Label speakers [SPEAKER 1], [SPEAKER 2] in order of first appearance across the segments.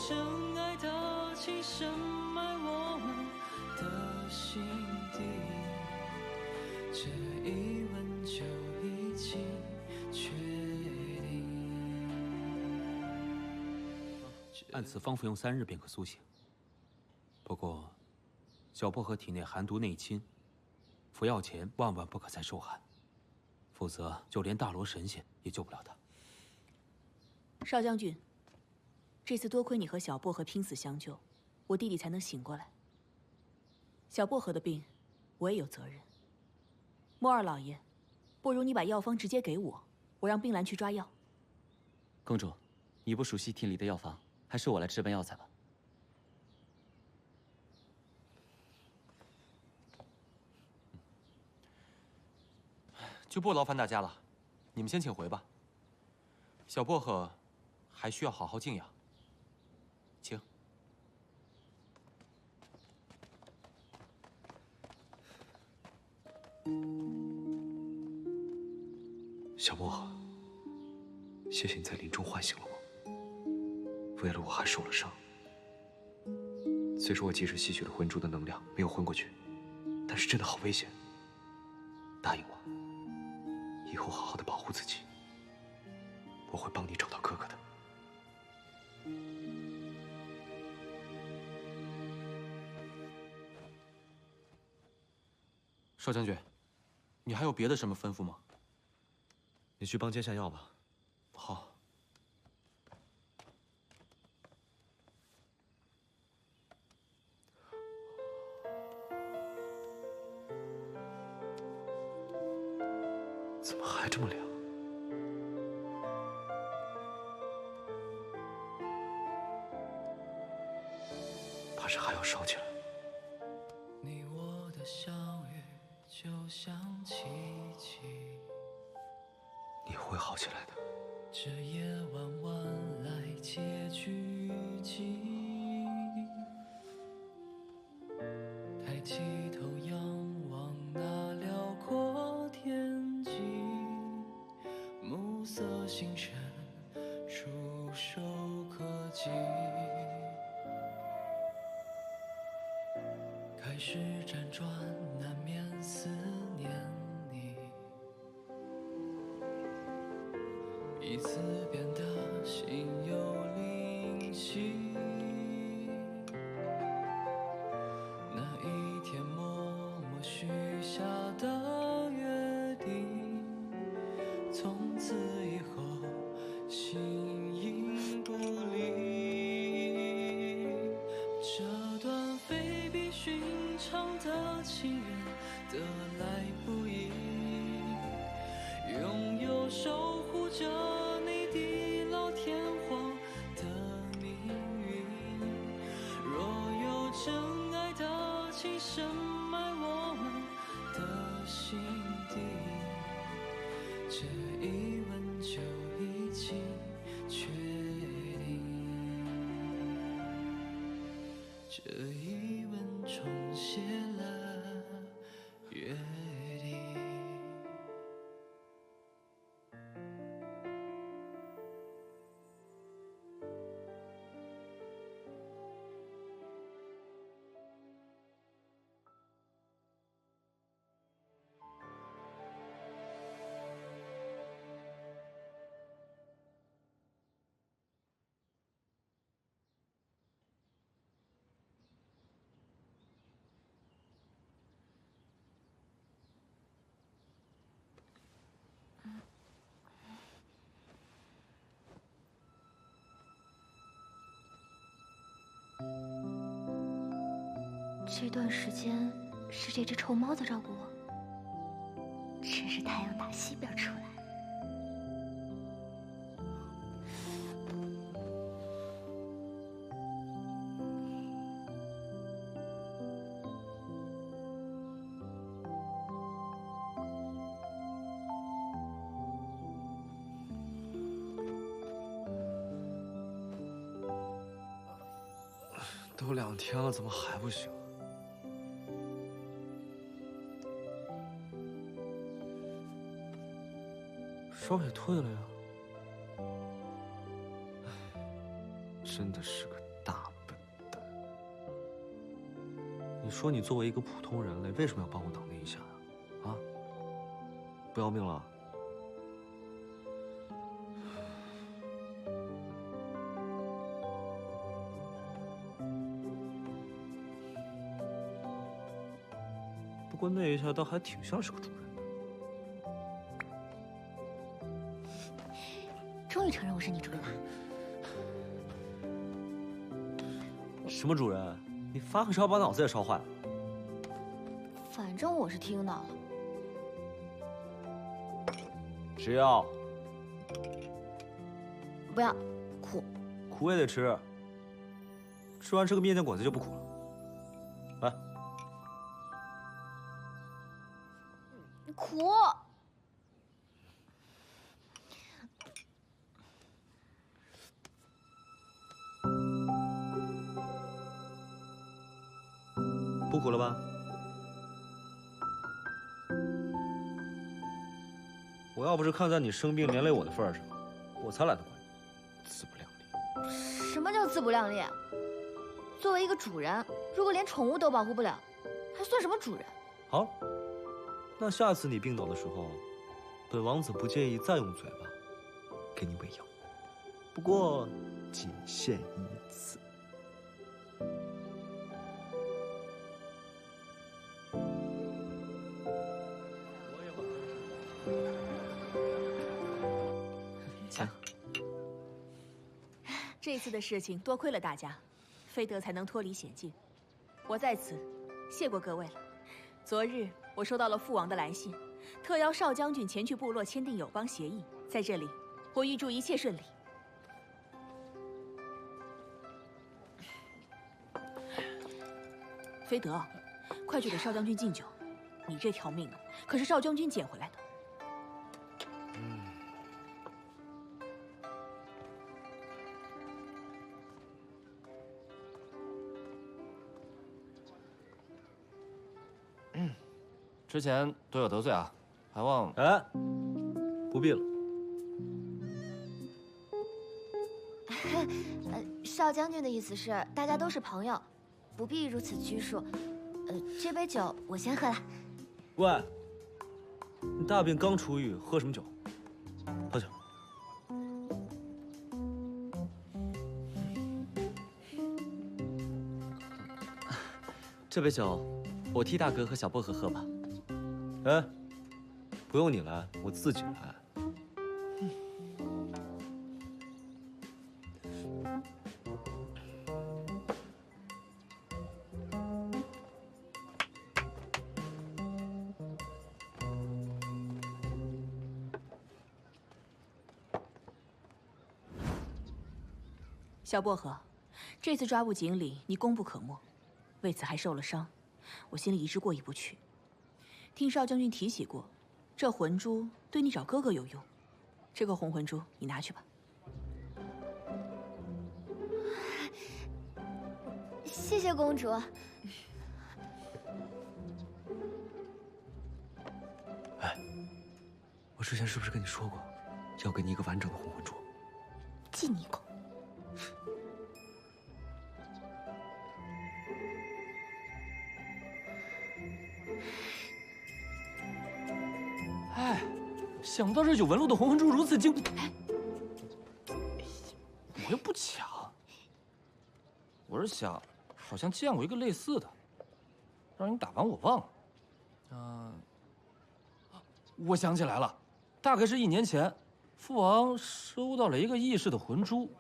[SPEAKER 1] 真爱的情深埋我们的心底，这一吻就已经确定。
[SPEAKER 2] 按此方服用3日便可苏醒。不过，小薄荷体内寒毒内侵，服药前万万不可再受寒，否则就连大罗神仙也救不了他。
[SPEAKER 3] 少将军，这次多亏你和小薄荷拼死相救，我弟弟才能醒过来。小薄荷的病，我也有责任。莫二老爷，不如你把药方直接给我，我让冰兰去抓药。
[SPEAKER 4] 公主，你不熟悉厅里的药房，还是我来置办药材吧。
[SPEAKER 5] 就不劳烦大家了，你们先请回吧。小薄荷还需要好好静养，请。
[SPEAKER 6] 小薄荷，谢谢你在临终唤醒了我。为了我还受了伤，虽说我及时吸取了魂珠的能量，没有昏过去，但是真的好危险。答应我，以后好好的保护自己，我会帮你找到哥哥的。
[SPEAKER 5] 少将军，你还有别的什么吩咐吗？
[SPEAKER 6] 你去帮接下药吧。
[SPEAKER 5] 好。
[SPEAKER 6] 怎么还这么凉？怕是还要烧起来。
[SPEAKER 1] 你我的相遇就像奇迹，
[SPEAKER 6] 你会好起来的。
[SPEAKER 1] 这夜晚晚来结局寂，抬起头仰望那辽阔天际，暮色星辰触手可及，开始辗转难眠思念你，一次变得心有灵犀。那一天默默许下的约定，从此以后形影不离。这段非比寻常的情缘得来不易，拥有守护着你地老天荒的命运。若有真爱的情深埋我们的心底，这一吻就已经确定，这一吻重写了约定。
[SPEAKER 7] 这段时间是这只臭猫在照顾我，真是太阳打西边出来。
[SPEAKER 6] 都2天了，怎么还不醒？烧也退了呀。唉，真的是个你说你作为一个普通人类，为什么要帮我挡那一下呀？啊？不要命了？不过那一下倒还挺像是个主人的。
[SPEAKER 7] 终于承认我是你主人了。
[SPEAKER 6] 什么主人？你发个烧把脑子也烧坏了。
[SPEAKER 7] 反正我是听到了。
[SPEAKER 6] 吃药，
[SPEAKER 7] 不要，苦。
[SPEAKER 6] 苦也得吃。吃完吃个面线馆子就不苦了。来，
[SPEAKER 7] 苦。
[SPEAKER 6] 不苦了吧？我要不是看在你生病连累我的份上，我才懒得管你。自不量力。
[SPEAKER 7] 什么叫自不量力？作为一个主人，如果连宠物都保护不了，还算什么主人？
[SPEAKER 6] 好，那下次你病倒的时候，本王子不介意再用嘴巴给你喂药，不过仅限一次。
[SPEAKER 4] 请。
[SPEAKER 3] 这次的事情多亏了大家，菲德才能脱离险境。我在此谢过各位了。昨日我收到了父王的来信，特邀少将军前去部落签订友邦协议。在这里，我预祝一切顺利。菲德，快去给少将军敬酒。你这条命啊，可是少将军捡回来的。
[SPEAKER 8] 之前多有得罪啊，还望……
[SPEAKER 6] 哎，不必了。
[SPEAKER 7] 少将军的意思是大家都是朋友，不必如此拘束。这杯酒我先喝了。
[SPEAKER 6] 喂，你大病刚出狱，喝什么酒？喝酒。
[SPEAKER 4] 这杯酒，我替大哥和小薄荷喝吧。
[SPEAKER 6] 哎，不用你来，我自己来。
[SPEAKER 3] 小薄荷，这次抓捕锦鲤，你功不可没，为此还受了伤，我心里一直过意不去。听少将军提起过，这魂珠对你找哥哥有用，这个红魂珠你拿去吧。
[SPEAKER 7] 谢谢公主。
[SPEAKER 6] 哎，我之前是不是跟你说过，要给你一个完整的红魂珠？
[SPEAKER 7] 记你一口。
[SPEAKER 8] 哎，想不到这有纹路的红魂珠如此精，我又不抢。我是想，好像见过一个类似的，让你打完我忘了。我想起来了，大概是1年前，父王收到了一个异世的魂珠，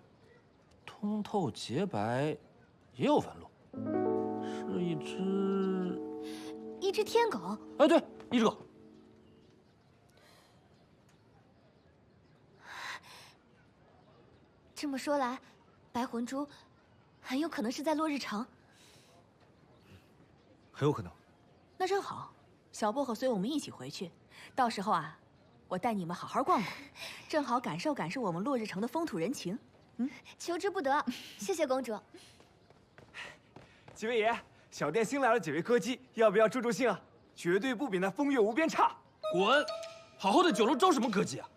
[SPEAKER 8] 通透洁白，也有纹路，是
[SPEAKER 7] 一只天狗。
[SPEAKER 8] 哎，对，一只狗。
[SPEAKER 7] 这么说来，白魂珠很有可能是在落日城。
[SPEAKER 6] 很有可能。
[SPEAKER 3] 那真好，小薄荷随我们一起回去，到时候啊，我带你们好好逛逛，正好感受感受我们落日城的风土人情。
[SPEAKER 7] 求之不得，谢谢公主。
[SPEAKER 9] 几位爷，小店新来了几位歌姬，要不要助助兴啊？绝对不比那风月无边差。
[SPEAKER 8] 滚！好好的酒楼招什么歌姬啊？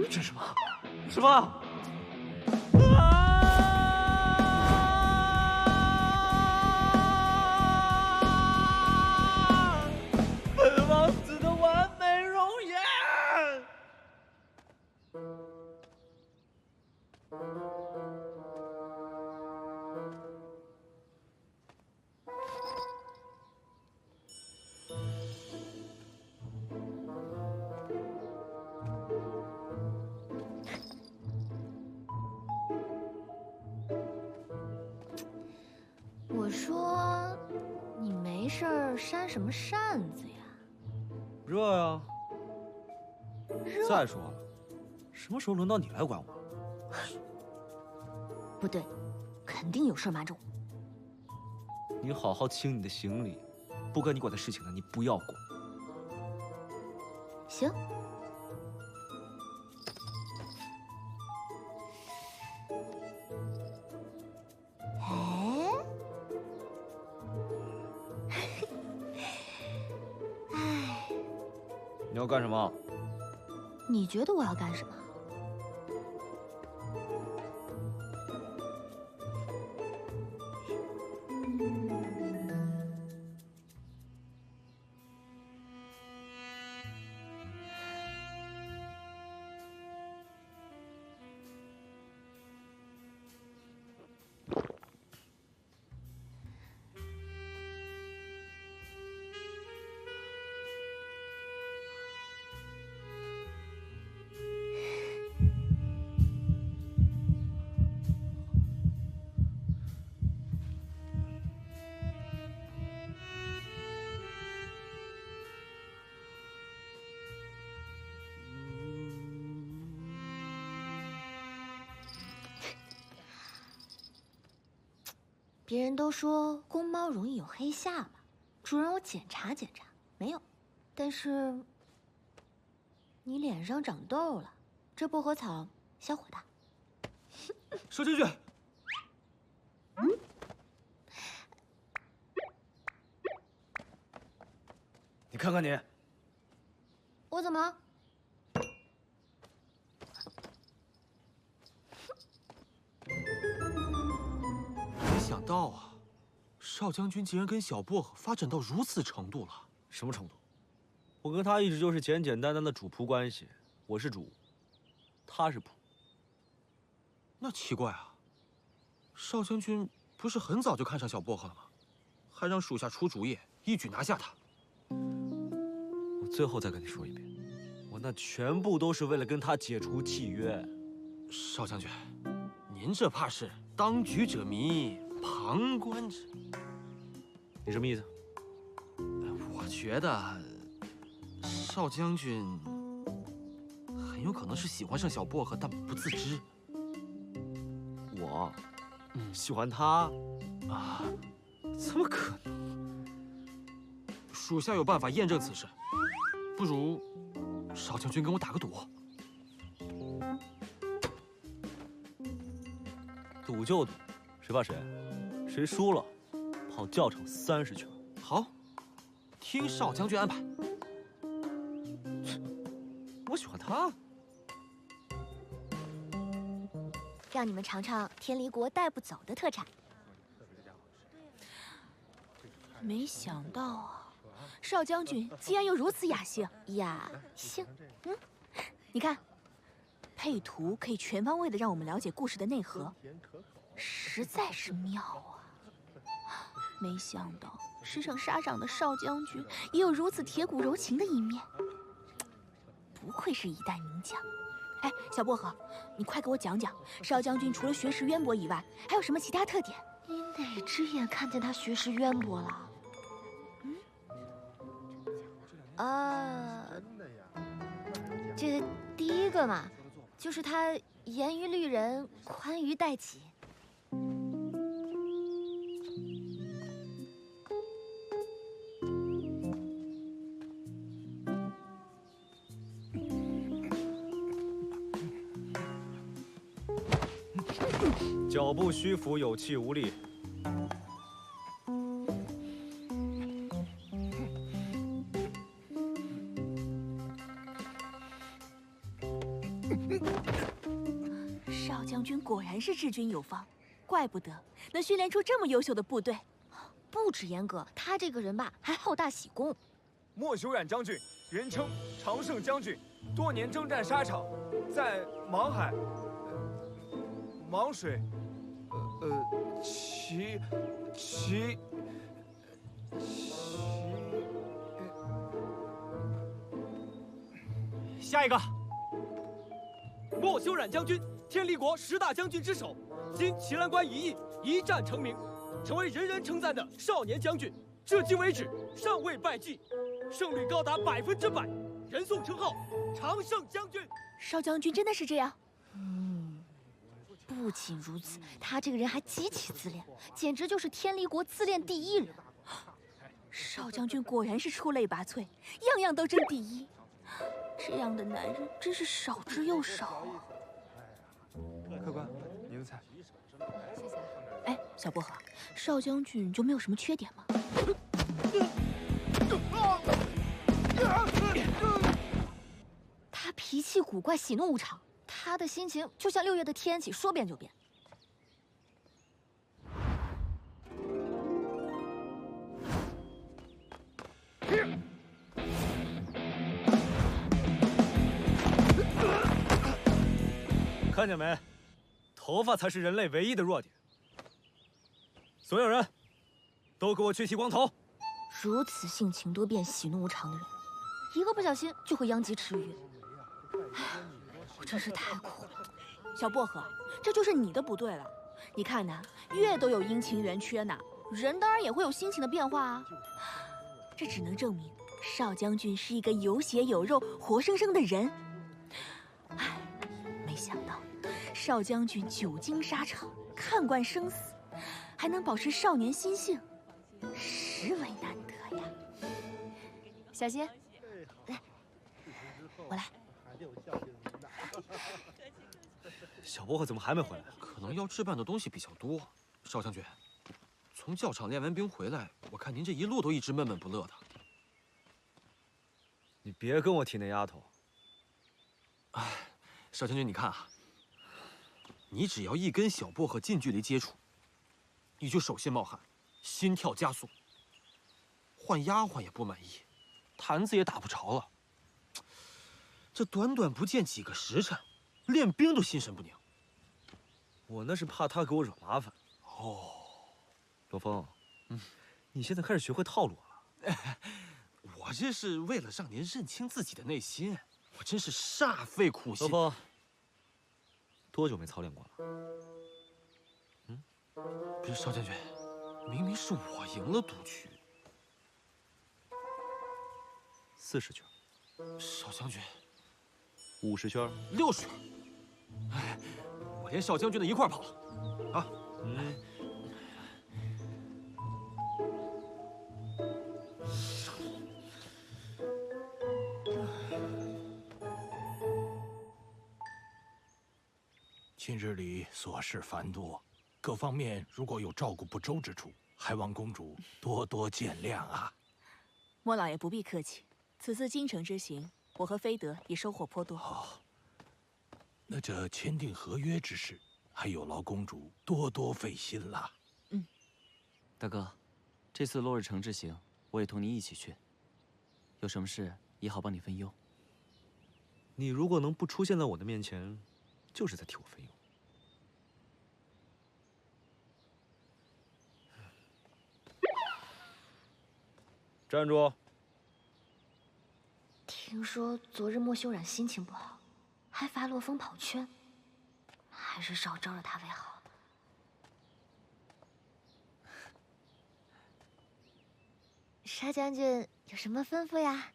[SPEAKER 6] 这是什么？
[SPEAKER 9] 什么？本王子的完美容颜！
[SPEAKER 7] 我说，你没事儿扇什么扇子呀？
[SPEAKER 9] 热呀！
[SPEAKER 7] 热？
[SPEAKER 9] 再说了，什么时候轮到你来管我？
[SPEAKER 7] 不对，肯定有事瞒着我。
[SPEAKER 9] 你好好清你的行李，不该你管的事情呢，你不要管。
[SPEAKER 7] 行。
[SPEAKER 9] 你要干什么？
[SPEAKER 7] 你觉得我要干什么？别人都说公猫容易有黑下巴，主人我检查检查，没有。但是你脸上长痘了，这薄荷草消火的。
[SPEAKER 9] 少将军，你看看你，
[SPEAKER 7] 我怎么了？
[SPEAKER 5] 没想到啊，少将军竟然跟小薄荷发展到如此程度了。
[SPEAKER 9] 什么程度？我跟他一直就是简简单单的主仆关系，我是主，他是仆。
[SPEAKER 5] 那奇怪啊，少将军不是很早就看上小薄荷了吗？还让属下出主意，一举拿下他。
[SPEAKER 9] 我最后再跟你说一遍，我那全部都是为了跟他解除契约。
[SPEAKER 5] 少将军，您这怕是当局者迷，旁观者。
[SPEAKER 9] 你什么意思？
[SPEAKER 5] 我觉得少将军很有可能是喜欢上小薄荷，但不自知。
[SPEAKER 9] 我，喜欢他啊？怎么可能？
[SPEAKER 5] 属下有办法验证此事，不如少将军跟我打个赌。
[SPEAKER 9] 赌就赌，谁怕谁？谁输了，跑教场30圈。
[SPEAKER 5] 好，听少将军安排。
[SPEAKER 9] 我喜欢他。
[SPEAKER 7] 让你们尝尝天离国带不走的特产。
[SPEAKER 3] 没想到啊，少将军竟然有如此雅兴。
[SPEAKER 7] 雅兴，
[SPEAKER 3] 你看，配图可以全方位的让我们了解故事的内核，实在是妙啊！没想到时常沙长的少将军也有如此铁骨柔情的一面，不愧是一代名将。哎，小薄荷，你快给我讲讲，少将军除了学识渊博以外，还有什么其他特点？
[SPEAKER 7] 你哪只眼看见他学识渊博了？这第一个嘛，就是他严于律人，宽于待己。
[SPEAKER 9] 脚步虚浮，有气无力。
[SPEAKER 3] 少将军果然是治军有方，怪不得能训练出这么优秀的部队。
[SPEAKER 7] 不止严格，他这个人吧，还好大喜功。
[SPEAKER 10] 莫修冉将军，人称常胜将军，多年征战沙场，在芒海、芒水、
[SPEAKER 11] 下一个，莫修冉将军，天离国10大将军之首，经祁兰关一役一战成名，成为人人称赞的少年将军。至今为止，尚未败绩，胜率高达100%，人送称号“常胜将军”。
[SPEAKER 3] 少将军真的是这样？
[SPEAKER 7] 不仅如此，他这个人还极其自恋，简直就是天离国自恋第1人。
[SPEAKER 3] 少将军果然是出类拔萃，样样都争第1。这样的男人真是少之又少啊！
[SPEAKER 10] 客官，您的菜。
[SPEAKER 3] 谢谢。哎，小薄荷，少将军就没有什么缺点吗？
[SPEAKER 7] 他脾气古怪，喜怒无常，他的心情就像6月的天气，说变就变。
[SPEAKER 9] 看见没？头发才是人类唯一的弱点。所有人，都给我去剃光头！
[SPEAKER 7] 如此性情多变、喜怒无常的人，一个不小心就会殃及池鱼。唉，我真是太苦了。
[SPEAKER 3] 小薄荷，这就是你的不对了。你看呐，月都有阴晴圆缺呢，人当然也会有心情的变化啊。这只能证明少将军是一个有血有肉、活生生的人。唉，没想到少将军久经沙场，看惯生死，还能保持少年心性，实为难得呀。小心，来，我来。
[SPEAKER 9] 小薄荷怎么还没回来？
[SPEAKER 5] 可能要置办的东西比较多。少将军，从教场练完兵回来，我看您这一路都一直闷闷不乐的。
[SPEAKER 9] 你别跟我提那丫头。
[SPEAKER 5] 哎，少将军，你看啊，你只要一跟小薄荷近距离接触，你就手心冒汗，心跳加速。换丫鬟也不满意，坛子也打不着了。这短短不见几个时辰，练兵都心神不宁。
[SPEAKER 9] 我那是怕她给我惹麻烦。
[SPEAKER 5] 哦，
[SPEAKER 9] 罗峰，你现在开始学会套路了。
[SPEAKER 5] 我这是为了让您认清自己的内心，我真是煞费苦心。
[SPEAKER 9] 罗峰，多久没操练过了？
[SPEAKER 5] 不是少将军，明明是我赢了赌局。
[SPEAKER 9] 40圈。
[SPEAKER 5] 少将军
[SPEAKER 9] ，50圈
[SPEAKER 5] ，60圈。哎，我连少将军的一块跑。啊，
[SPEAKER 12] 近日里琐事繁多，各方面如果有照顾不周之处，还望公主多多见谅啊。
[SPEAKER 3] 莫老爷不必客气，此次京城之行，我和菲德也收获颇多。
[SPEAKER 12] 那这签订合约之事，还有劳公主多多费心了。
[SPEAKER 4] 大哥，这次落日城之行，我也同你一起去。有什么事也好帮你分忧。
[SPEAKER 9] 你如果能不出现在我的面前，就是在替我分忧。站住！
[SPEAKER 7] 听说昨日莫修冉心情不好，还罚洛风跑圈，还是少招惹他为好。沙将军有什么吩咐呀？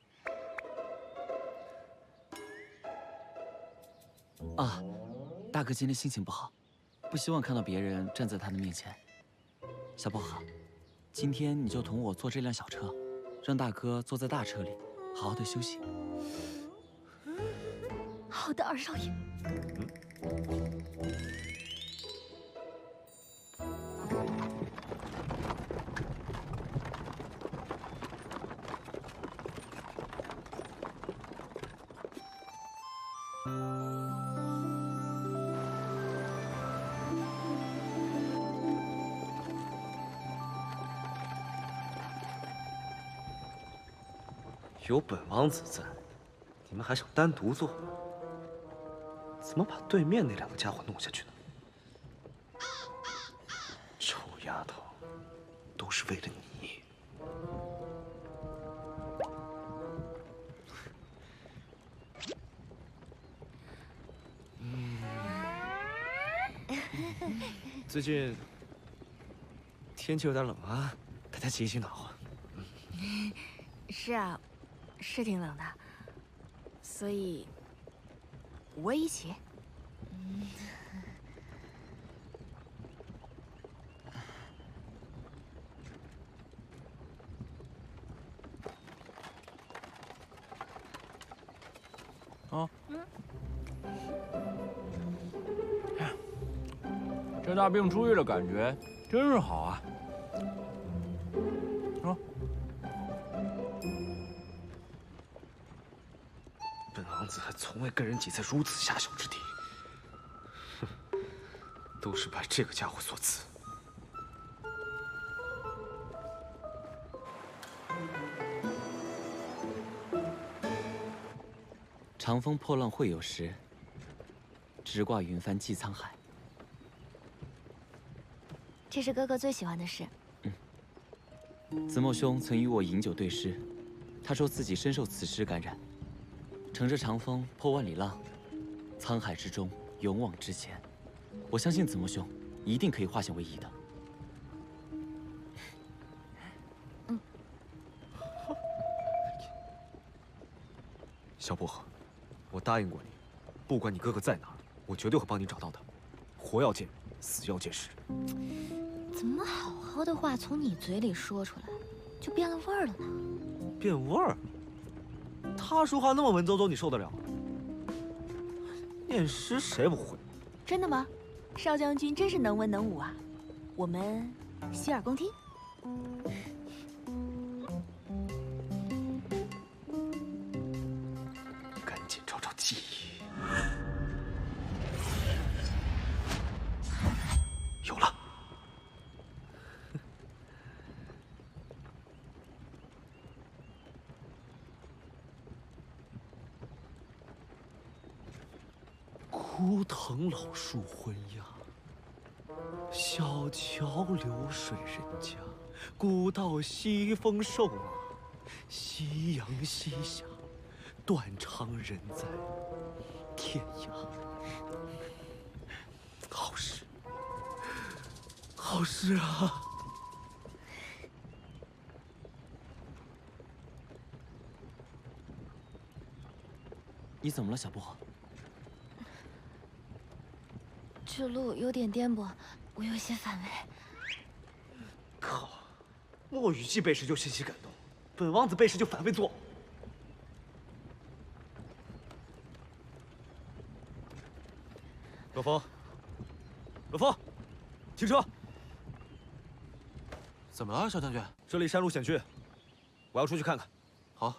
[SPEAKER 4] 啊，大哥今天心情不好，不希望看到别人站在他的面前。小薄荷，今天你就同我坐这辆小车，让大哥坐在大车里，好好的休息。
[SPEAKER 7] 好的，二少爷。
[SPEAKER 6] 有本王子在，你们还想单独做？怎么把对面那2个家伙弄下去呢？臭丫头，都是为了你。
[SPEAKER 10] 最近天气有点冷啊，大家一起一起暖和。
[SPEAKER 3] 是啊，是挺冷的，所以我也一起。
[SPEAKER 8] 啊，这大病初愈的感觉真是好啊！
[SPEAKER 6] 本王子还从未跟人挤在如此狭小之地，哼，都是拜这个家伙所赐。
[SPEAKER 4] 长风破浪会有时，直挂云帆济沧海。
[SPEAKER 7] 这是哥哥最喜欢的诗。
[SPEAKER 4] 子墨兄曾与我饮酒对诗，他说自己深受此诗感染，乘着长风破万里浪，沧海之中勇往直前。我相信子墨兄一定可以化险为夷的。
[SPEAKER 6] 小薄荷，我答应过你，不管你哥哥在哪儿，我绝对会帮你找到他。活要见人，死要见尸。
[SPEAKER 7] 怎么好好的话从你嘴里说出来，就变了味儿了呢？
[SPEAKER 6] 变味儿？他说话那么文绉绉，你受得了？念诗谁不会？
[SPEAKER 3] 真的吗？少将军真是能文能武啊！我们洗耳恭听。
[SPEAKER 6] 赶紧找找记忆。有了。枯藤老树昏鸦，小桥流水人家，古道西风瘦马，夕阳西下，断肠人在天涯。好诗，好诗啊！
[SPEAKER 4] 你怎么了，小薄荷？
[SPEAKER 7] 这路有点颠簸，我有些反胃。
[SPEAKER 6] 靠！莫雨季背诗就欣喜感动，本王子背诗就反胃作呕。
[SPEAKER 9] 若风，若风，停车！
[SPEAKER 5] 怎么了，少将军？
[SPEAKER 9] 这里山路险峻，我要出去看看。
[SPEAKER 5] 好。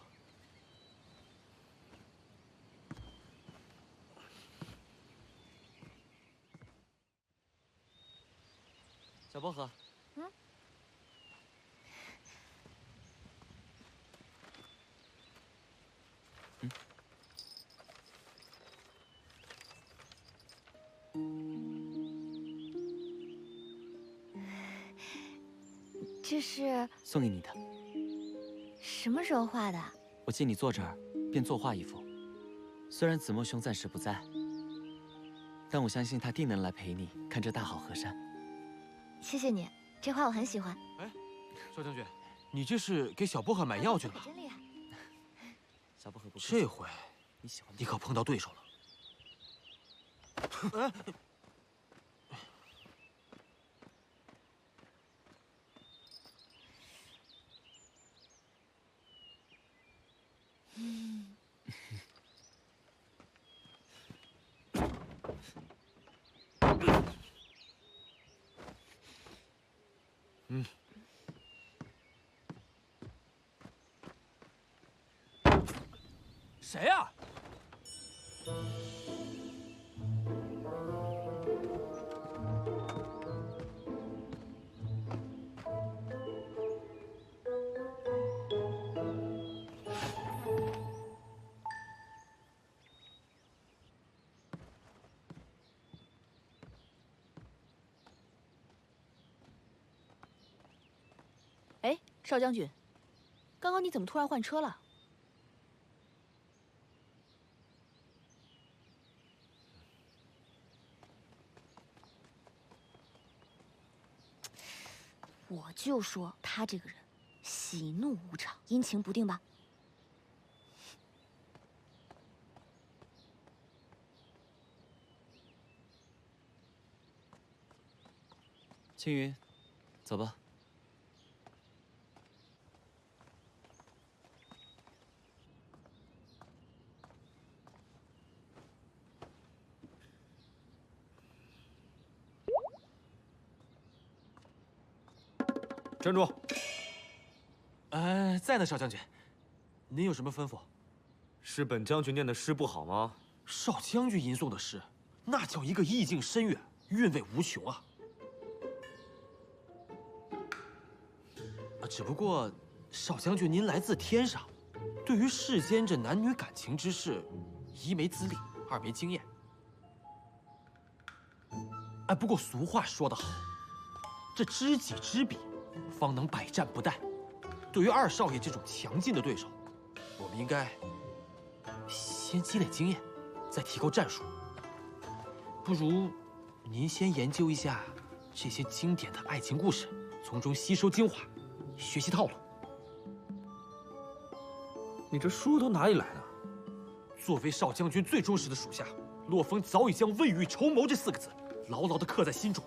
[SPEAKER 4] 小薄荷。
[SPEAKER 7] 这是
[SPEAKER 4] 送给你的。
[SPEAKER 7] 什么时候画的？
[SPEAKER 4] 我见你坐这儿，便作画一幅。虽然子墨兄暂时不在，但我相信他定能来陪你看这大好河山。
[SPEAKER 7] 谢谢你，这画我很喜欢。
[SPEAKER 5] 哎，少将军，你这是给小薄荷买药去了吧？
[SPEAKER 7] 真厉害。
[SPEAKER 4] 小薄荷不客气，
[SPEAKER 5] 这回
[SPEAKER 4] 你喜欢
[SPEAKER 5] 你可碰到对手了。哎。
[SPEAKER 8] 谁呀？
[SPEAKER 3] 邵将军，刚刚你怎么突然换车了？
[SPEAKER 7] 我就说他这个人，喜怒无常，阴晴不定吧。
[SPEAKER 4] 青云，走吧。
[SPEAKER 9] 站住！
[SPEAKER 5] 在呢，少将军，您有什么吩咐？
[SPEAKER 9] 是本将军念的诗不好吗？
[SPEAKER 5] 少将军吟诵的诗，那叫一个意境深远，韵味无穷啊！只不过，少将军您来自天上，对于世间这男女感情之事，一没资历，二没经验。不过俗话说得好，这知己知彼，方能百战不殆。对于二少爷这种强劲的对手，我们应该先积累经验，再提高战术。不如您先研究一下这些经典的爱情故事，从中吸收精华，学习套路。
[SPEAKER 9] 你这书都哪里来的？
[SPEAKER 5] 作为少将军最忠实的属下，洛风早已将“未雨绸缪”这4个字牢牢地刻在心中。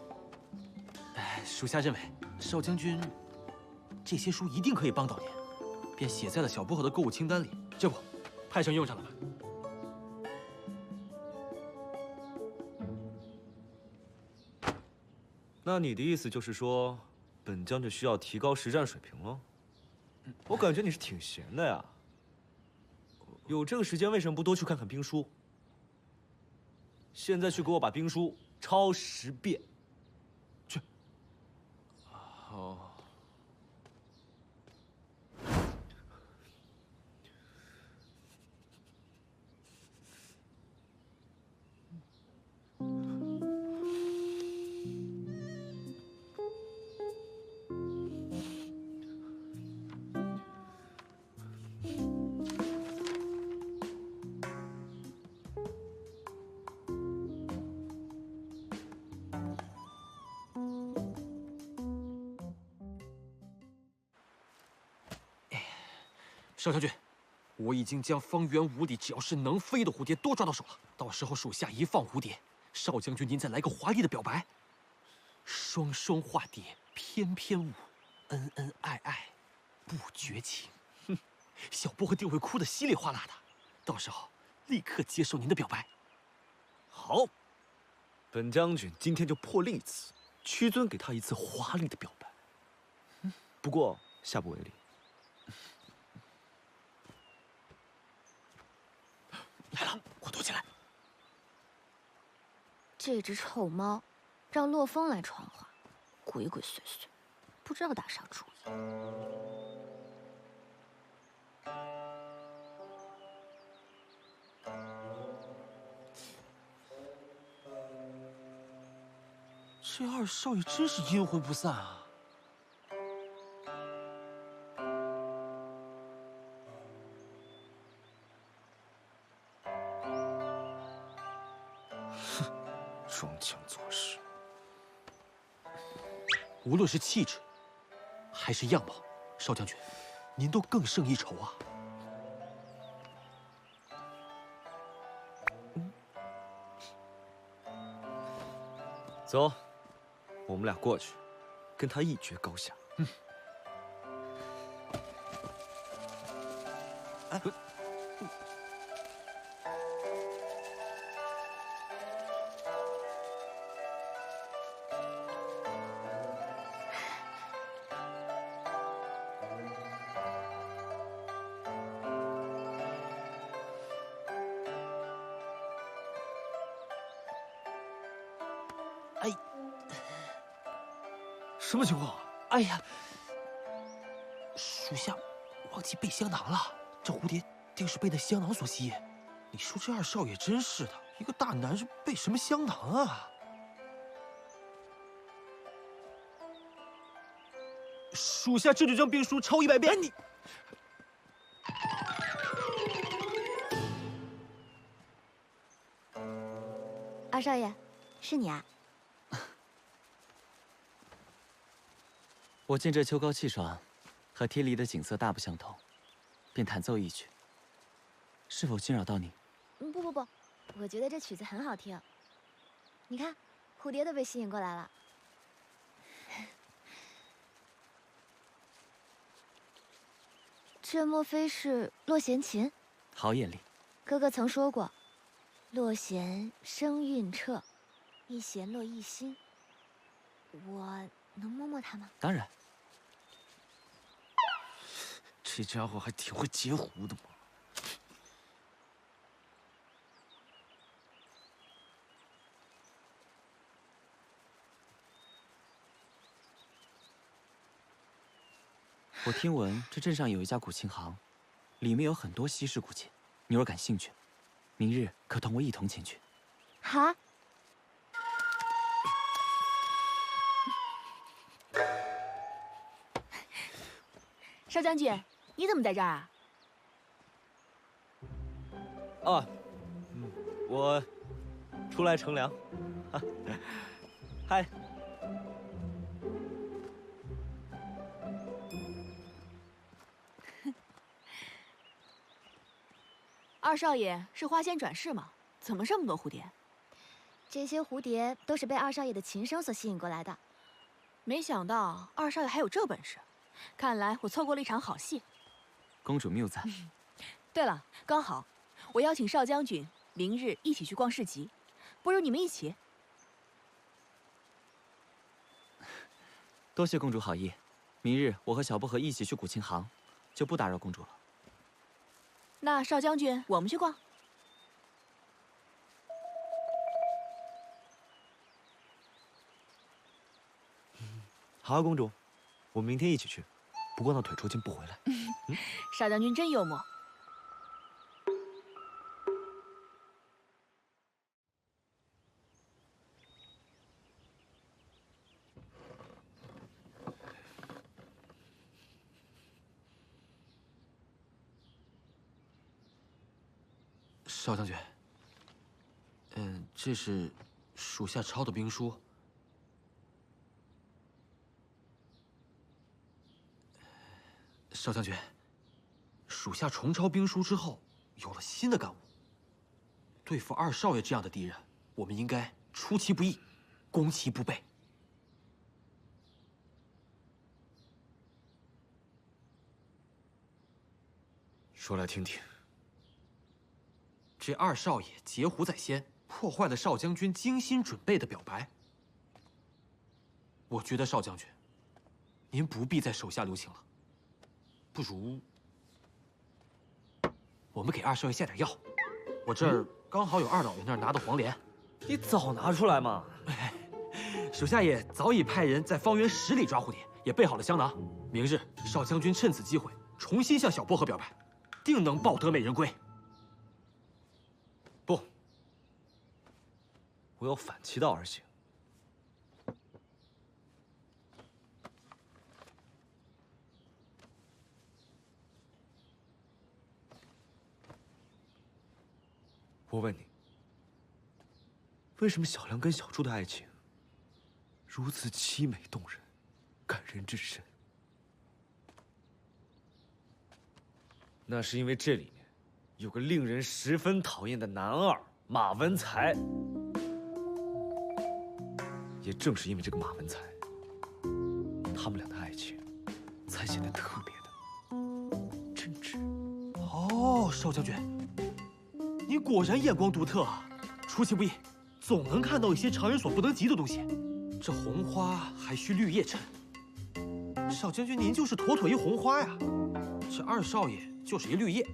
[SPEAKER 5] 属下认为，少将军这些书一定可以帮到您，便写在了小薄荷的购物清单里。这不，派上用场了吧？
[SPEAKER 9] 那你的意思就是说，本将军需要提高实战水平喽？我感觉你是挺闲的呀。有这个时间，为什么不多去看看兵书？现在去给我把兵书抄10遍。去。
[SPEAKER 5] 哦。少将军，我已经将方圆5里只要是能飞的蝴蝶都抓到手了。到时候属下一放蝴蝶，少将军您再来个华丽的表白，双双化蝶，翩翩舞，恩恩爱爱，不绝情。哼，小薄荷定会哭得稀里哗啦的。到时候立刻接受您的表白。
[SPEAKER 9] 好，本将军今天就破例一次，屈尊给他一次华丽的表白。不过下不为例。
[SPEAKER 5] 来了，快躲起来！
[SPEAKER 7] 这只臭猫，让洛风来传话，鬼鬼祟祟，不知道打啥主意。
[SPEAKER 5] 这二少爷真是阴魂不散啊！
[SPEAKER 9] 装腔作势。
[SPEAKER 5] 无论是气质，还是样貌，少将军，您都更胜一筹啊！
[SPEAKER 9] 走，我们俩过去，跟他一决高下。
[SPEAKER 5] 什么情况？哎呀，属下忘记备香囊了。这蝴蝶定是被那香囊所吸引。你说这二少爷真是的，一个大男人备什么香囊啊？属下这就将兵书抄100遍。你，
[SPEAKER 7] 二少爷，是你啊？
[SPEAKER 4] 我见这秋高气爽，和天离的景色大不相同，便弹奏一曲。是否惊扰到你？
[SPEAKER 7] 不，我觉得这曲子很好听。你看，蝴蝶都被吸引过来了。这莫非是洛弦琴？
[SPEAKER 4] 好眼力。
[SPEAKER 7] 哥哥曾说过，洛弦声韵彻，一弦落一心。我能摸摸它吗？
[SPEAKER 4] 当然。
[SPEAKER 9] 这家伙还挺会截胡的嘛。
[SPEAKER 4] 我听闻这镇上有一家古琴行，里面有很多西式古琴。你若感兴趣，明日可同我一同前去。
[SPEAKER 7] 好啊。
[SPEAKER 3] 少将军，你怎么在这儿啊？
[SPEAKER 9] 啊，我出来乘凉。嗨。
[SPEAKER 3] 二少爷是花仙转世吗？怎么这么多蝴蝶？
[SPEAKER 7] 这些蝴蝶都是被二少爷的琴声所吸引过来的。
[SPEAKER 3] 没想到二少爷还有这本事，看来我错过了一场好戏。
[SPEAKER 4] 公主谬赞。
[SPEAKER 3] 对了，刚好我邀请少将军明日一起去逛市集，不如你们一起。
[SPEAKER 4] 多谢公主好意，明日我和小薄荷一起去古琴行，就不打扰公主了。
[SPEAKER 3] 那少将军，我们去逛。
[SPEAKER 9] 好啊，公主，我们明天一起去。不过那腿抽筋不回来。
[SPEAKER 3] 少将军真幽默。
[SPEAKER 5] 少将军，这是属下抄的兵书。少将军，属下重抄兵书之后，有了新的感悟。对付二少爷这样的敌人，我们应该出其不意，攻其不备。
[SPEAKER 9] 说来听听。
[SPEAKER 5] 这二少爷截胡在先，破坏了少将军精心准备的表白。我觉得少将军，您不必在手下留情了，不如我们给二少爷下点药。我这儿刚好有二老爷那儿拿的黄连，
[SPEAKER 9] 你早拿出来嘛！
[SPEAKER 5] 属下也早已派人在方圆10里抓蝴蝶，也备好了香囊。明日少将军趁此机会重新向小薄荷表白，定能抱得美人归。
[SPEAKER 9] 不，我要反其道而行。我问你，为什么小梁跟小柱的爱情如此凄美动人、感人至深？那是因为这里面有个令人十分讨厌的男二马文才。也正是因为这个马文才，他们俩的爱情才显得特别的真挚。
[SPEAKER 5] 哦，少将军，你果然眼光独特，出其不意，总能看到一些常人所不能及的东西。这红花还需绿叶衬，少将军您就是妥妥一红花呀。这二少爷就是一绿叶，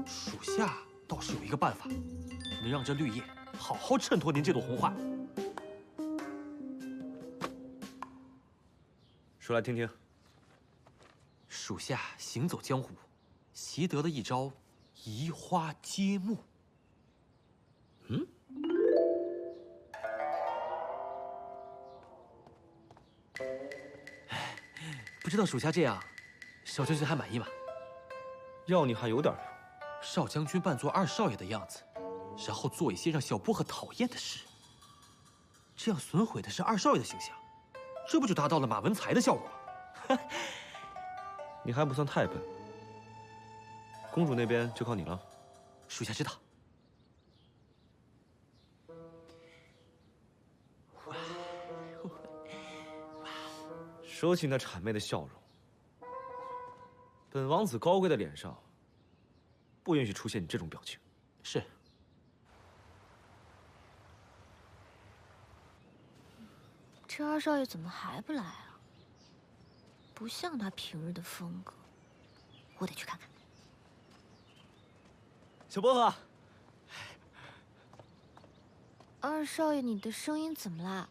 [SPEAKER 5] 属下倒是有一个办法，能让这绿叶好好衬托您这朵红花。
[SPEAKER 9] 说来听听。
[SPEAKER 5] 属下行走江湖，习得了一招移花接木。不知道属下这样，少将军还满意吗？
[SPEAKER 9] 要你还有点用。
[SPEAKER 5] 少将军扮作二少爷的样子，然后做一些让小薄荷讨厌的事，这样损毁的是二少爷的形象，这不就达到了马文才的效果了？
[SPEAKER 9] 你还不算太笨。公主那边就靠你了。
[SPEAKER 5] 属下知道。
[SPEAKER 9] 说起那谄媚的笑容，本王子高贵的脸上，不允许出现你这种表情。
[SPEAKER 5] 是。
[SPEAKER 7] 这二少爷怎么还不来啊？不像他平日的风格，我得去看看。
[SPEAKER 9] 小薄荷，
[SPEAKER 7] 二少爷，你的声音怎么啦？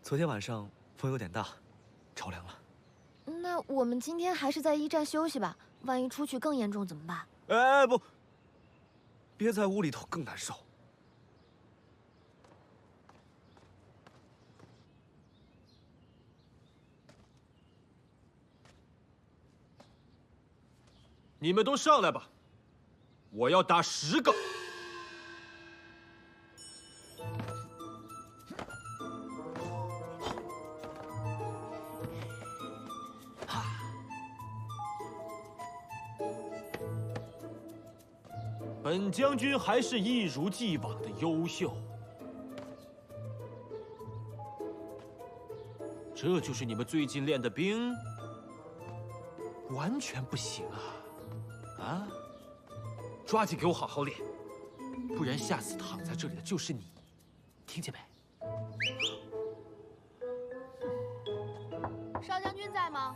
[SPEAKER 9] 昨天晚上风有点大，着凉了。
[SPEAKER 7] 那我们今天还是在驿站休息吧，万一出去更严重怎么办？
[SPEAKER 9] 哎，不，憋在屋里头更难受。
[SPEAKER 5] 你们都上来吧，我要打10个。本将军还是一如既往的优秀，这就是你们最近练的兵，完全不行啊！啊，抓紧给我好好练，不然下次躺在这里的就是你，听见没？
[SPEAKER 3] 少将军在吗？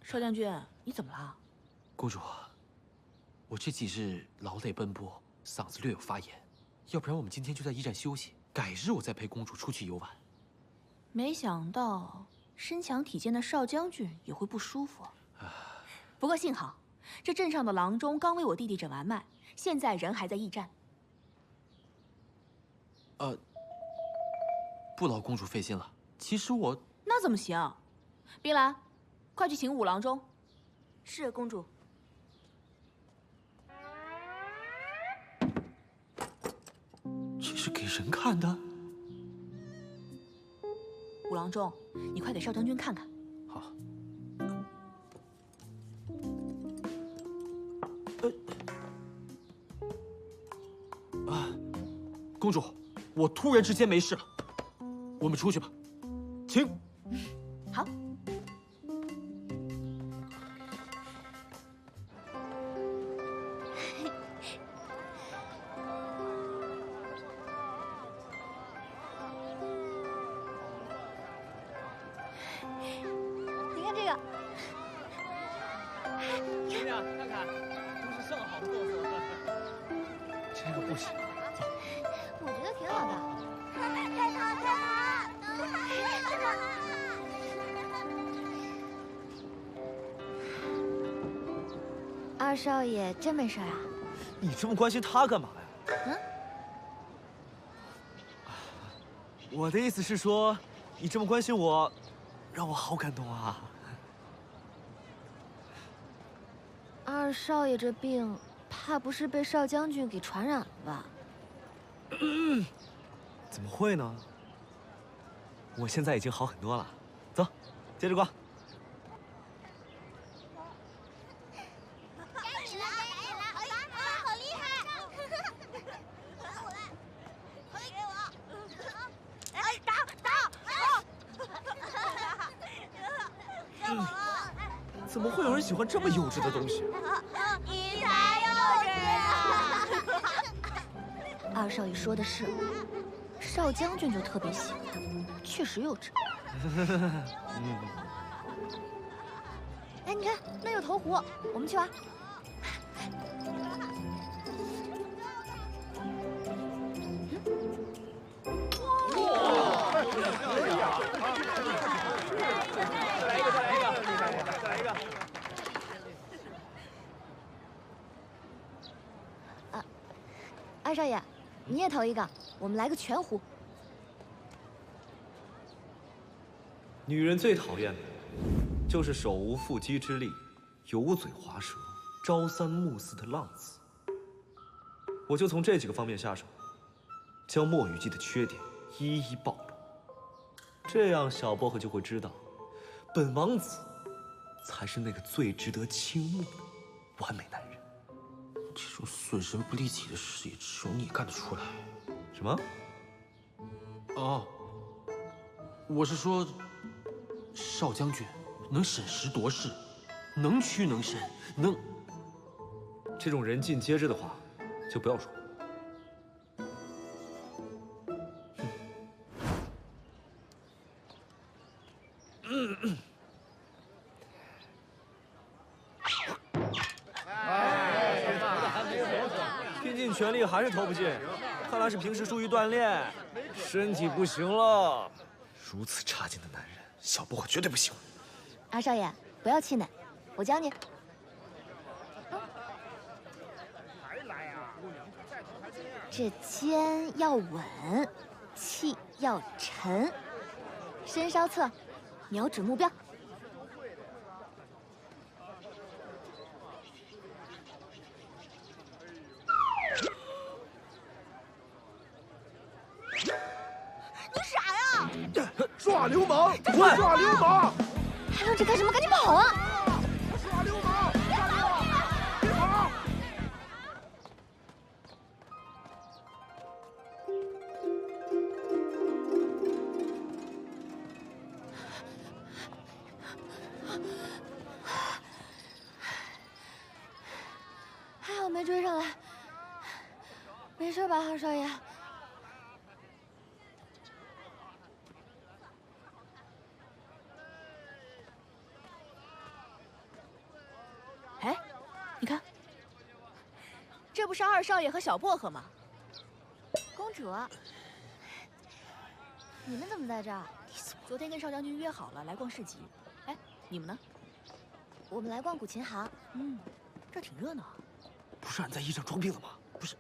[SPEAKER 3] 少将军，你怎么了？
[SPEAKER 5] 公主，我这几日劳累奔波，嗓子略有发炎，要不然我们今天就在驿站休息，改日我再陪公主出去游玩。
[SPEAKER 3] 没想到身强体健的少将军也会不舒服。不过幸好，这镇上的郎中刚为我弟弟诊完脉，现在人还在驿站。
[SPEAKER 5] 不劳公主费心了。其实我……
[SPEAKER 3] 那怎么行？冰兰，快去请五郎中。是公主。
[SPEAKER 5] 这是给人看的。
[SPEAKER 3] 五郎中，你快给少将军看看。
[SPEAKER 5] 好。公主，我突然之间没事了，我们出去吧，请。
[SPEAKER 3] 好。
[SPEAKER 7] 你看这个，
[SPEAKER 11] 姑娘，看看，都是上好的货色。
[SPEAKER 5] 这个不行。
[SPEAKER 7] 我觉得挺好的。二少爷真没事啊？
[SPEAKER 9] 你这么关心他干嘛呀？
[SPEAKER 7] 嗯？
[SPEAKER 9] 我的意思是说，你这么关心我，让我好感动啊。
[SPEAKER 7] 二少爷这病，怕不是被少将军给传染了吧？
[SPEAKER 9] 怎么会呢？我现在已经好很多了。走，接着逛。怎么会有人喜欢这么幼稚的东西？
[SPEAKER 7] 你才幼稚啊！二少爷说的是，少将军就特别喜欢，确实幼稚。哎，你看那有头壶，我们去玩。少爷，你也投一个，我们来个全胡。
[SPEAKER 9] 女人最讨厌的，就是手无缚鸡之力，油嘴滑舌、朝三暮四的浪子。我就从这几个方面下手，将墨雨季的缺点一一暴露，这样小薄荷就会知道，本王子才是那个最值得倾慕的完美男人。
[SPEAKER 5] 这种损人不利己的事，也只有你干得出来。
[SPEAKER 9] 什么？
[SPEAKER 5] 哦，我是说，少将军能审时度势，能屈能伸，能……
[SPEAKER 9] 这种人尽皆知的话，就不要说。拼尽全力还是投不进，看来是平时疏于锻炼，身体不行了。
[SPEAKER 6] 如此差劲的男人，小薄荷绝对不喜欢。
[SPEAKER 7] 二少爷，不要气馁，我教你。这肩要稳，气要沉，身稍侧，瞄准目标。
[SPEAKER 10] 你傻呀！耍流氓！耍流氓！
[SPEAKER 7] 还愣着干什么？赶紧跑啊！
[SPEAKER 10] 耍流氓！耍流氓！别跑！
[SPEAKER 7] 还好没追上来，没事吧，二少爷？
[SPEAKER 3] 哎，你看，这不是二少爷和小薄荷吗？
[SPEAKER 7] 公主，你们怎么在这儿？
[SPEAKER 3] 昨天跟少将军约好了来逛市集。哎，你们呢？
[SPEAKER 7] 我们来逛古琴行。
[SPEAKER 3] 这挺热闹。
[SPEAKER 5] 不是俺在驿站装病了吗？不是，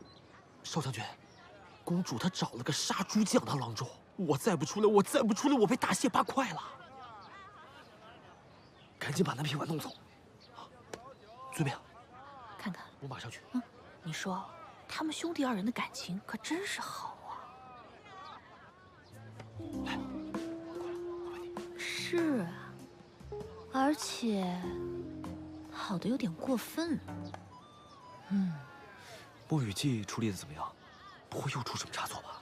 [SPEAKER 5] 少将军，公主她找了个杀猪匠当郎中，我再不出来，我被大卸8块了。赶紧把那批碗弄走。遵命。
[SPEAKER 3] 看看，
[SPEAKER 5] 我马上去。
[SPEAKER 3] 你说，他们兄弟二人的感情可真是好啊。
[SPEAKER 5] 来，
[SPEAKER 7] 是啊，而且好的有点过分。
[SPEAKER 5] 墨雨季处理的怎么样？不会又出什么差错吧？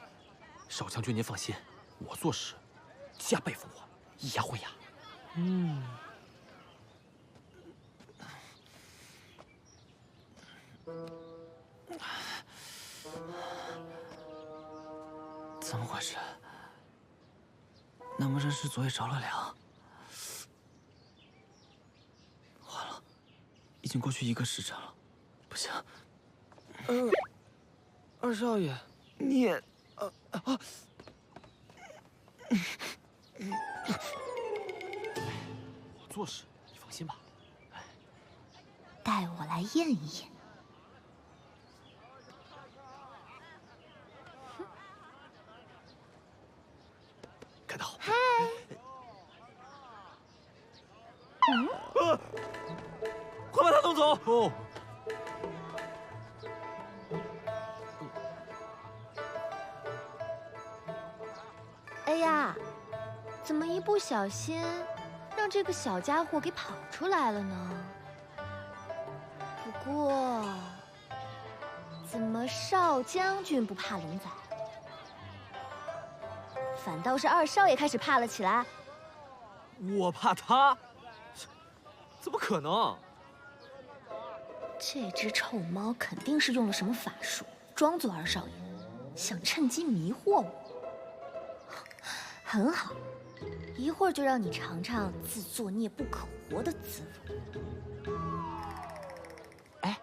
[SPEAKER 5] 少将军您放心，我做事加倍奉还，以牙还牙。
[SPEAKER 4] 怎么回事？难不成是昨夜着了凉？完了，已经过去1个时辰了，不行。
[SPEAKER 11] 二少爷，
[SPEAKER 4] 你也，
[SPEAKER 5] 我做事你放心吧。
[SPEAKER 7] 带我来验一验。
[SPEAKER 5] 干得好！
[SPEAKER 7] 嗨，
[SPEAKER 9] 快把他弄走！
[SPEAKER 5] 哦。
[SPEAKER 7] 哎呀，怎么一不小心让这个小家伙给跑出来了呢？不过，怎么少将军不怕龙仔，反倒是二少爷开始怕了起来？
[SPEAKER 9] 我怕他？怎么可能？
[SPEAKER 7] 这只臭猫肯定是用了什么法术，装作二少爷，想趁机迷惑我。很好，一会儿就让你尝尝自作孽不可活的滋味。
[SPEAKER 5] 哎，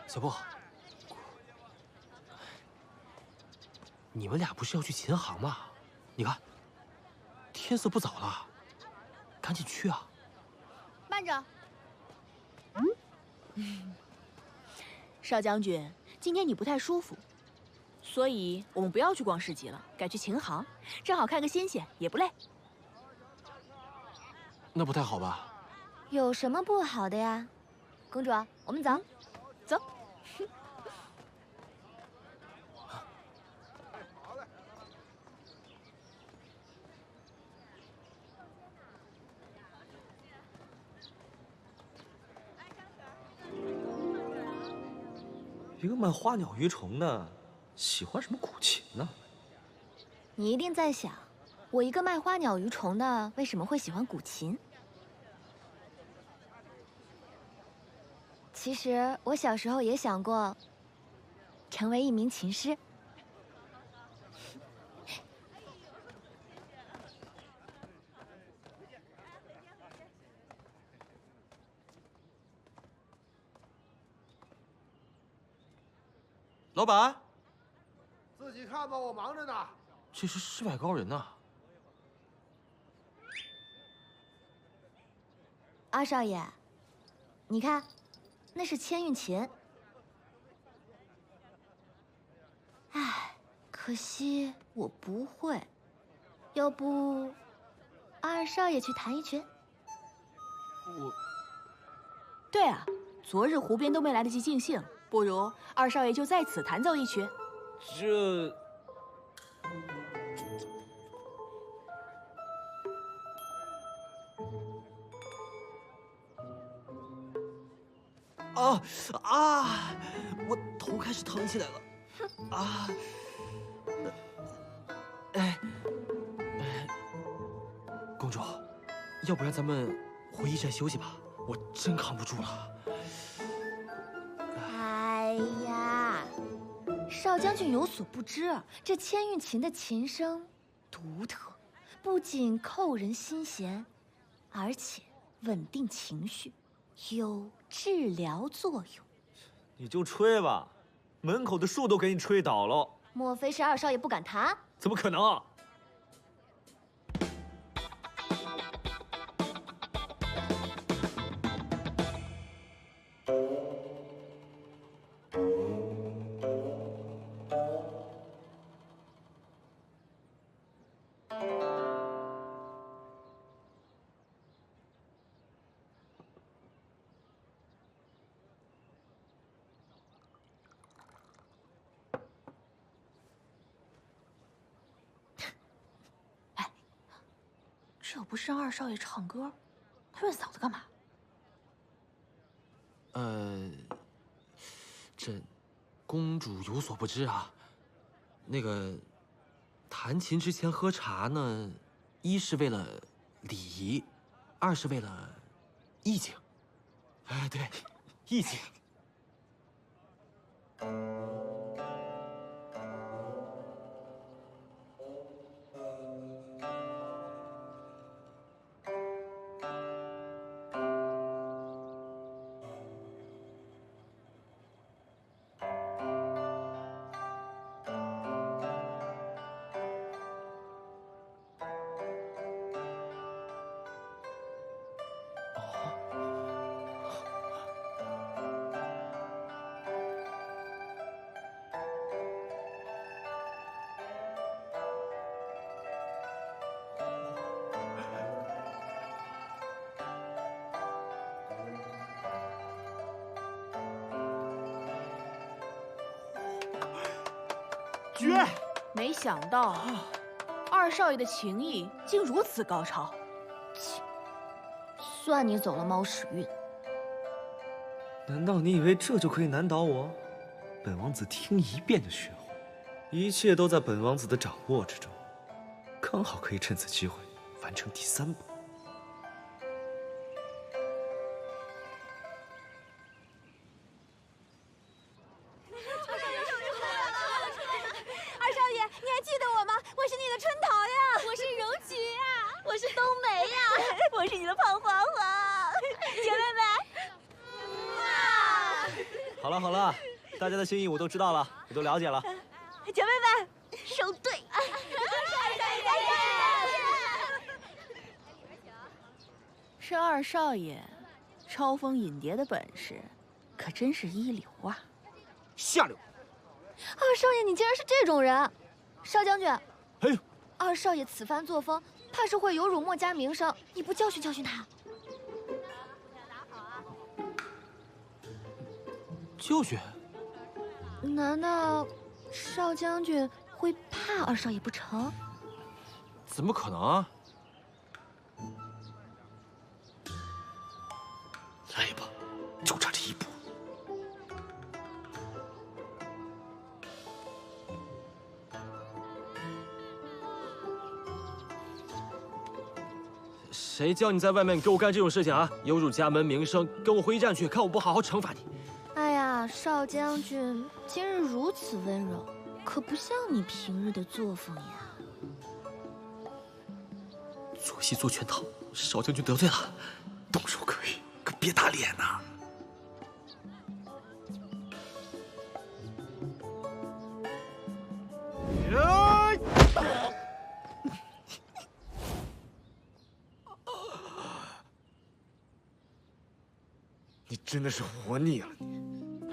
[SPEAKER 5] 小薄荷，你们俩不是要去琴行吗？你看，天色不早了，赶紧去啊！
[SPEAKER 3] 慢着，少将军，今天你不太舒服，所以我们不要去逛市集了，改去琴行，正好看个新鲜，也不累。
[SPEAKER 5] 那不太好吧？
[SPEAKER 7] 有什么不好的呀？公主，我们走。
[SPEAKER 3] 走。
[SPEAKER 9] 一个卖花鸟鱼虫的，喜欢什么古琴呢？
[SPEAKER 7] 你一定在想，我一个卖花鸟鱼虫的，为什么会喜欢古琴？其实我小时候也想过，成为一名琴师。
[SPEAKER 5] 老板，
[SPEAKER 13] 自己看吧，我忙着呢。
[SPEAKER 5] 这是世外高人呐！
[SPEAKER 7] 二少爷，你看，那是千韵琴。唉，可惜我不会。要不，二少爷去弹一曲？
[SPEAKER 3] 对啊，昨日湖边都没来得及尽兴，不如二少爷就在此弹奏一曲。
[SPEAKER 9] 这……
[SPEAKER 5] 我头开始疼起来了。啊！公主，要不然咱们回驿站休息吧，我真扛不住了。
[SPEAKER 7] 哎呀，少将军有所不知，这千韵琴的琴声独特，不仅扣人心弦，而且稳定情绪，有治疗作用。
[SPEAKER 9] 你就吹吧，门口的树都给你吹倒了。
[SPEAKER 7] 莫非是二少爷不敢弹？
[SPEAKER 9] 怎么可能啊！
[SPEAKER 3] 这不是让二少爷唱歌，他润嗓子干嘛？
[SPEAKER 5] 这公主有所不知啊，那个弹琴之前喝茶呢，一是为了礼仪，二是为了意境。哎，对，意境。
[SPEAKER 3] 绝！没想到二少爷的琴艺竟如此高超。
[SPEAKER 7] 算你走了猫屎运。
[SPEAKER 9] 难道你以为这就可以难倒我？本王子听一遍就学会，一切都在本王子的掌握之中，刚好可以趁此机会完成第3步。
[SPEAKER 14] 二少爷，你还记得我吗？我是你的春桃呀，我是柔菊呀，我是冬梅呀，我是你的胖黄黄，姐妹们。
[SPEAKER 9] 好了好了，大家的心意我都知道了，我都了解了。
[SPEAKER 14] 姐妹们，收队！
[SPEAKER 3] 这二少爷招蜂引蝶的本事，可真是一流啊！
[SPEAKER 5] 下流！
[SPEAKER 7] 二少爷，你竟然是这种人！少将军，
[SPEAKER 5] 哎，
[SPEAKER 7] 二少爷此番作风，怕是会有辱墨家名声，你不教训教训他？
[SPEAKER 5] 教训？
[SPEAKER 7] 难道少将军会怕二少爷不成？
[SPEAKER 5] 怎么可能啊！
[SPEAKER 6] 来吧，就差这一步。
[SPEAKER 5] 谁叫你在外面给我干这种事情啊？有辱家门名声，跟我回驿站去，看我不好好惩罚你！
[SPEAKER 7] 哎呀，少将军今日如此温柔，可不像你平日的作风呀。
[SPEAKER 6] 做戏做全套，少将军得罪了，动手可以，可别打脸呐！
[SPEAKER 10] 你真的是活腻了，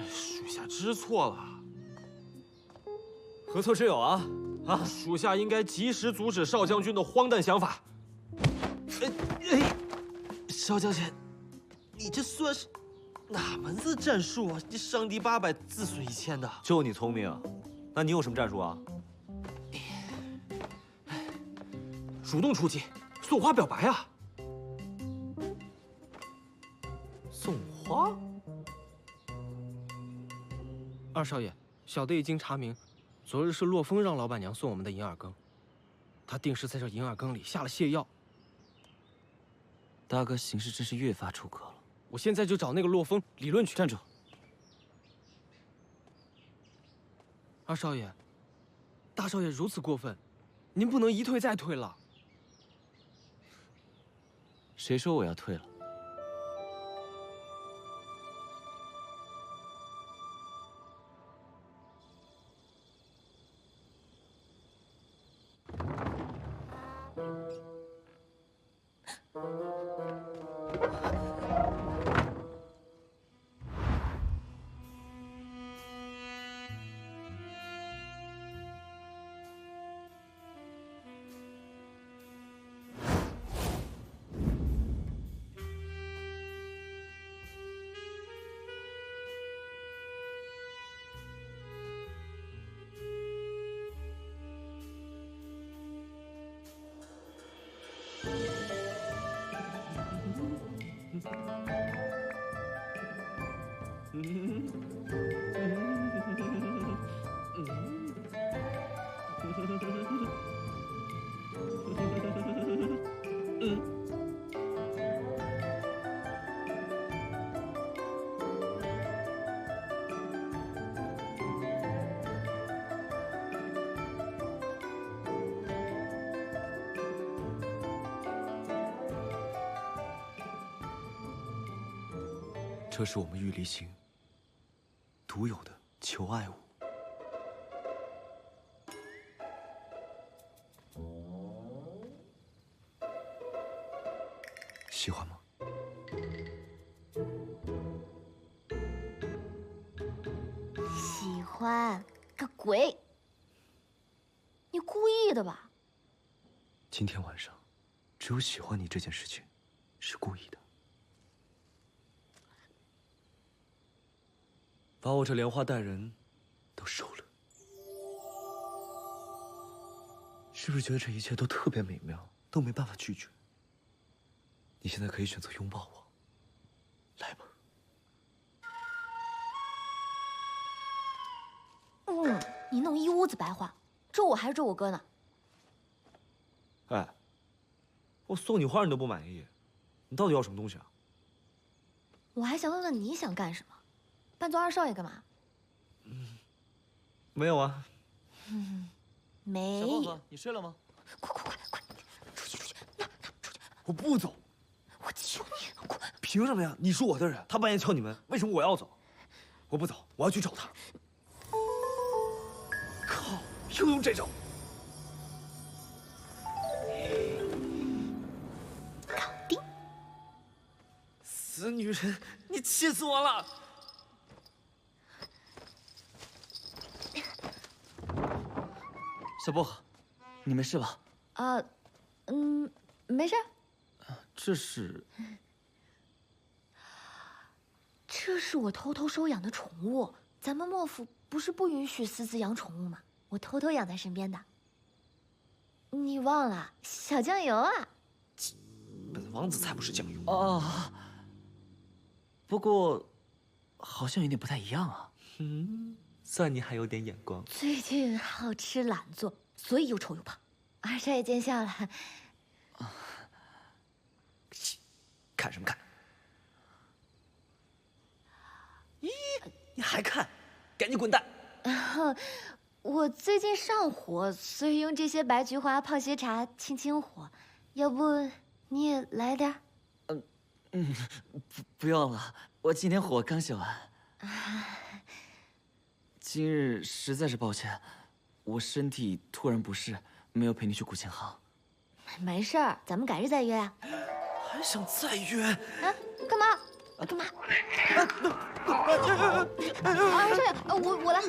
[SPEAKER 5] 属下知错了，
[SPEAKER 10] 何错之有啊？啊！
[SPEAKER 5] 属下应该及时阻止少将军的荒诞想法。少将军，你这算是哪门子战术啊？你伤敌800，自损1000的。
[SPEAKER 9] 就你聪明啊？那你有什么战术啊？
[SPEAKER 5] 主动出击，送花表白啊！
[SPEAKER 9] 送花？
[SPEAKER 11] 二少爷，小的已经查明，昨日是洛风让老板娘送我们的银耳羹，他定是在这银耳羹里下了泻药。
[SPEAKER 4] 大哥行事真是越发出格了。
[SPEAKER 11] 我现在就找那个洛风理论去。
[SPEAKER 4] 站住！
[SPEAKER 11] 二少爷，大少爷如此过分，您不能一退再退了。
[SPEAKER 4] 谁说我要退了？
[SPEAKER 6] 这是我们玉离星独有的求爱舞。喜欢吗？
[SPEAKER 7] 喜欢个鬼！你故意的吧？
[SPEAKER 6] 今天晚上，只有喜欢你这件事情是故意的。把我这莲花带人都收了，是不是觉得这一切都特别美妙，都没办法拒绝？你现在可以选择拥抱我，来吧。
[SPEAKER 7] 你弄一屋子白话，咒我还是咒我哥呢？
[SPEAKER 9] 哎，我送你花你都不满意，你到底要什么东西啊？
[SPEAKER 7] 我还想问问你想干什么？扮作二少爷干嘛？
[SPEAKER 9] 没有啊。
[SPEAKER 7] 没。
[SPEAKER 4] 小薄荷，你睡了吗？
[SPEAKER 7] 快，出去！那出去！
[SPEAKER 9] 我不走。
[SPEAKER 7] 我求你，快！
[SPEAKER 9] 凭什么呀？你是我的人，他半夜敲你门，为什么我要走？我不走，我要去找他。靠，又用这招！
[SPEAKER 7] 搞定！
[SPEAKER 9] 死女人，你气死我了！
[SPEAKER 4] 小薄荷，你没事吧？
[SPEAKER 7] 没事。
[SPEAKER 4] 这是
[SPEAKER 7] 我偷偷收养的宠物。咱们莫府不是不允许私自养宠物吗？我偷偷养在身边的。你忘了小酱油啊？
[SPEAKER 6] 本王子才不是酱油
[SPEAKER 4] 啊！不过，好像有点不太一样啊。
[SPEAKER 6] 算你还有点眼光。
[SPEAKER 7] 最近好吃懒做，所以又丑又胖。二少爷见笑了。
[SPEAKER 6] 看什么看？咦，你还看？赶紧滚蛋！
[SPEAKER 7] 我最近上火，所以用这些白菊花泡些茶清火。要不你也来点？
[SPEAKER 4] 不用了，我今天火刚消完。今日实在是抱歉，我身体突然不适，没有陪你去古琴行。
[SPEAKER 7] 没事儿，咱们改日再约呀。
[SPEAKER 6] 还想再约？
[SPEAKER 7] 啊？干嘛？干嘛？二少爷，我来。